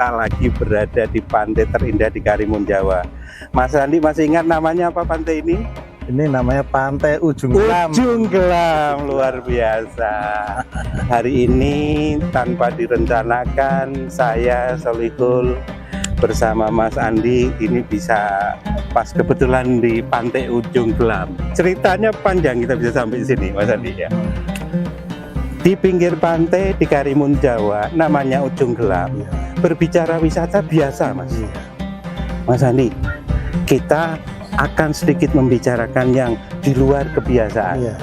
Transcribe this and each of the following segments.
kita lagi berada di pantai terindah di Karimun Jawa. Mas Andi masih ingat namanya apa pantai ini? Ini namanya Pantai Ujung Gelam. Ujung Gelam, luar biasa. Hari ini tanpa direncanakan, saya Solihul bersama Mas Andi ini bisa pas kebetulan di Pantai Ujung Gelam. Ceritanya panjang, kita bisa sampai sini Mas Andi ya. Di pinggir pantai di Karimun Jawa, namanya Ujung Gelam. Berbicara wisata biasa Mas. Mas Andi, kita akan sedikit membicarakan yang di luar kebiasaan.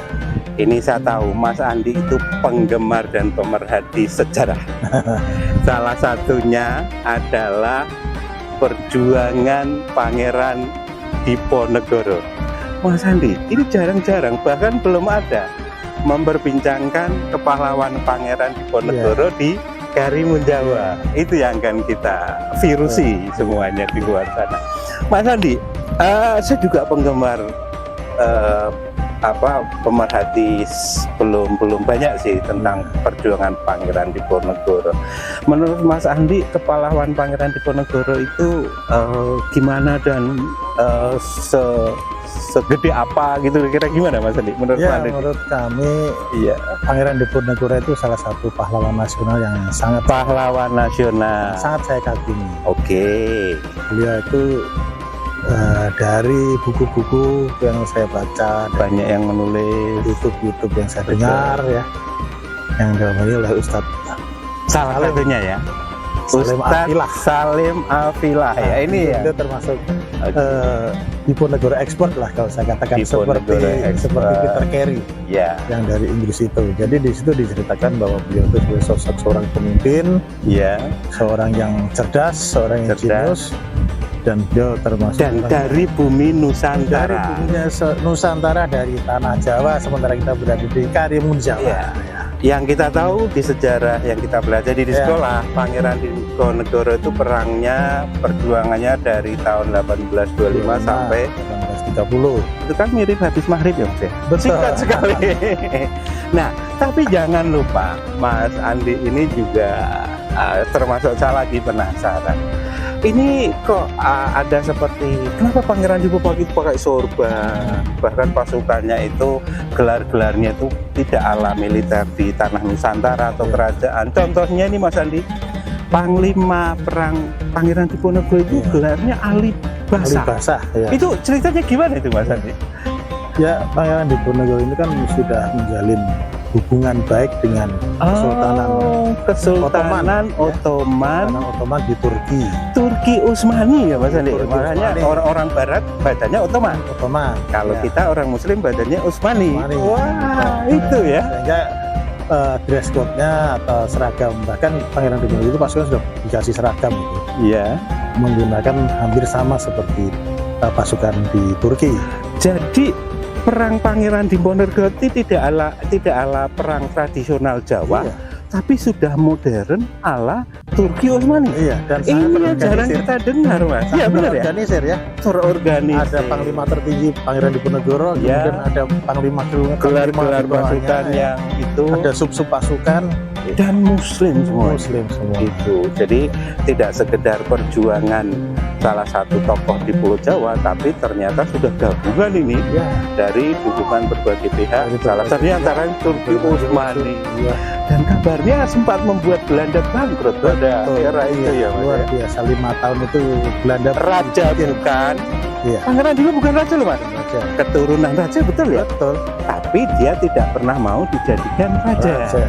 Ini saya tahu Mas Andi itu penggemar dan pemerhati sejarah. Salah satunya adalah perjuangan Pangeran Diponegoro. Mas Andi, ini jarang-jarang, bahkan belum ada memperbincangkan kepahlawan Pangeran Diponegoro di Karimun Jawa. Itu yang akan kita virusi semuanya di luar sana. Mas Andi, saya juga penggemar pemerhati, belum banyak sih tentang perjuangan Pangeran Diponegoro. Menurut Mas Andi, kepahlawan Pangeran Diponegoro itu gimana dan segede apa gitu, kira gimana Mas Andi? Menurut Ya, Andi? menurut kami, Pangeran Diponegoro itu salah satu pahlawan nasional yang sangat sangat saya kagumi. Oke. Beliau itu dari buku-buku yang saya baca, Banyak yang menulis, YouTube yang saya dengar ya, yang diawali oleh Ustadz salah satunya ya, Salim Afilah. Salim Afilah ya, ini ya. Itu termasuk Diponegoro Expert lah kalau saya katakan, Diponegoro seperti Peter Carey Ya, yang dari Inggris itu. Jadi di situ diceritakan bahwa beliau itu sebagai sosok seorang pemimpin, ya. seorang yang cerdas, seorang yang jenius, dan beliau termasuk Dan dari bumi dari Nusantara. buminya Nusantara, dari tanah Jawa, sementara kita berada di Karimun Jawa. Iya. Yang kita tahu di sejarah yang kita pelajari di sekolah, Pangeran Diponegoro itu perjuangannya dari tahun 1825 sampai 1830. itu kan mirip habis maghrib ya Mas ya? Betul. Singkat sekali. Nah, tapi jangan lupa Mas Andi ini juga termasuk saya lagi penasaran. Ini kok ada seperti, kenapa Pangeran Diponegoro itu pakai sorban, bahkan pasukannya itu gelar-gelarnya itu tidak ala militer di tanah Nusantara atau kerajaan. Contohnya ini Mas Andi, Panglima Perang Pangeran Diponegoro itu gelarnya Ali Basah. Ya. Itu ceritanya gimana itu Mas Andi? Ya, Pangeran Diponegoro ini kan sudah menjalin hubungan baik dengan Kesultanan Ottoman di Turki Utsmani ya Mas Andi. Turki Makanya Utsmani. orang barat badannya Ottoman. Kalau ya. kita orang Muslim badannya Utsmani. Utsmani. Wah, itu ya. Sehingga dress code-nya atau seragam, bahkan Pangeran Diponegoro itu pasukan sudah dikasih seragam itu, Iya. menggunakan hampir sama seperti pasukan di Turki. Jadi perang Pangeran Diponegoro itu tidak ala perang tradisional Jawa, tapi sudah modern ala Turki Utsmani. Iya, dan Ini yang jarang kita dengar Mas. Iya benar ya. Organisir ya. Terorganisir. Ada panglima tertinggi Pangeran Diponegoro, kemudian ada panglima gelar-gelar di bawahnya, pasukan ya. yang itu Ada sub-sub pasukan dan Muslim semua. Itu jadi tidak sekedar perjuangan salah satu tokoh di Pulau Jawa, tapi ternyata sudah gabungan ini dari dukungan berbagai pihak, salah satunya antara Turki Utsmani. Dan kabarnya sempat membuat Belanda bangkrut pada era itu ya Mas. Luar biasa, 5 tahun itu Belanda Raja bukan? Iya. Pangeran dulu bukan raja loh Mas. Raja. Keturunan raja betul ya? Betul. Tapi dia tidak pernah mau dijadikan raja. Iya.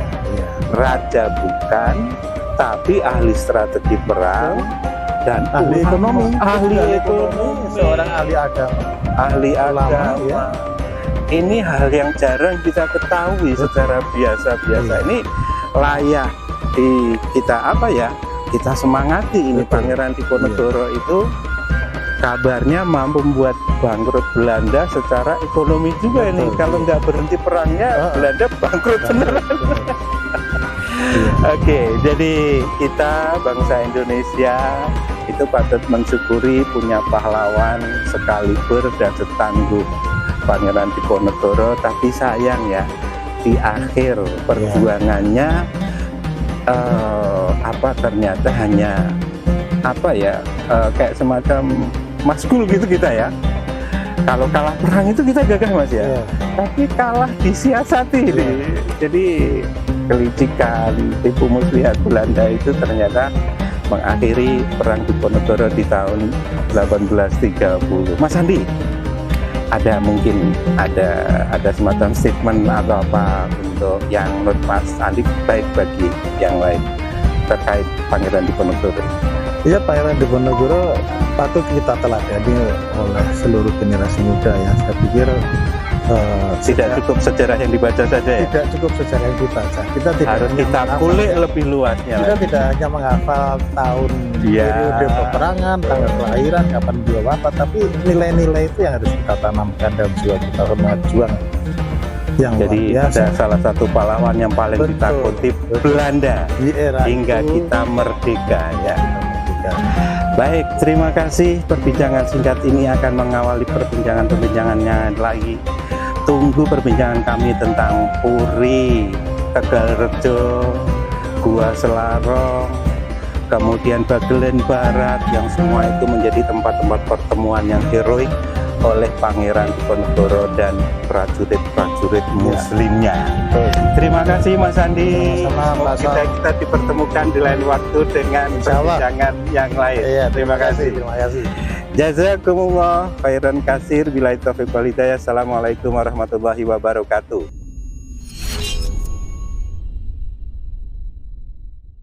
Raja bukan, tapi ahli strategi perang dan Ahli ekonomi. Seorang ahli agama. Ahli Ulama, agama. ya. Ini hal yang jarang kita ketahui secara biasa-biasa. Ini layak kita semangati ini. Pangeran Diponegoro itu kabarnya mampu membuat bangkrut Belanda secara ekonomi juga ini. Kalau nggak berhenti perangnya, Belanda bangkrut beneran. Oke, jadi kita bangsa Indonesia itu patut mensyukuri punya pahlawan sekaliber dan setangguh Pangeran Diponegoro. Tapi sayang ya, di akhir perjuangannya ternyata hanya apa ya, kayak semacam maskul gitu kita ya. Kalau kalah perang itu kita gagah Mas ya. Iya. Tapi kalah disiasati ini. Jadi kelicikan tipu muslihat Belanda itu ternyata mengakhiri perang Diponegoro di tahun 1830. Mas Andi, ada mungkin ada semacam statement atau apa untuk yang menurut Mas Andi baik bagi yang lain terkait Pangeran Diponegoro? Iya, Pangeran Diponegoro patut kita teladani oleh seluruh generasi muda ya. Saya pikir Tidak cukup sejarah yang dibaca saja ya. tidak cukup sejarah yang dibaca. Kita tidak Harus hanya kita menghafal, kulik lebih luasnya. kita tidak hanya menghafal tahun Iya. periode peperangan, tanggal kelahiran, kapan dia wafat, tapi nilai-nilai itu yang harus kita tanamkan dalam jiwa kita berjuang. Yang Jadi luar biasa ada salah satu pahlawan yang paling Betul, ditakuti betul. Belanda di era hingga itu, kita merdeka ya. kita. Baik, terima kasih. Perbincangan singkat ini akan mengawali perbincangannya lagi. Tunggu perbincangan kami tentang Puri, Tegalrejo, Gua Selarong, kemudian Bagelen Barat, yang semua itu menjadi tempat-tempat pertemuan yang heroik oleh Pangeran Diponegoro dan prajurit-prajurit muslimnya. Betul. Terima kasih Mas Andi. Sama-sama, Pak Semoga kita dipertemukan di lain waktu dengan Insya Allah. perbincangan yang lain. Iya, Terima kasih. Terima kasih. Jazakumullah khairan kasir. Billahi taufiq wal hidayah. Assalamualaikum warahmatullahi wabarakatuh.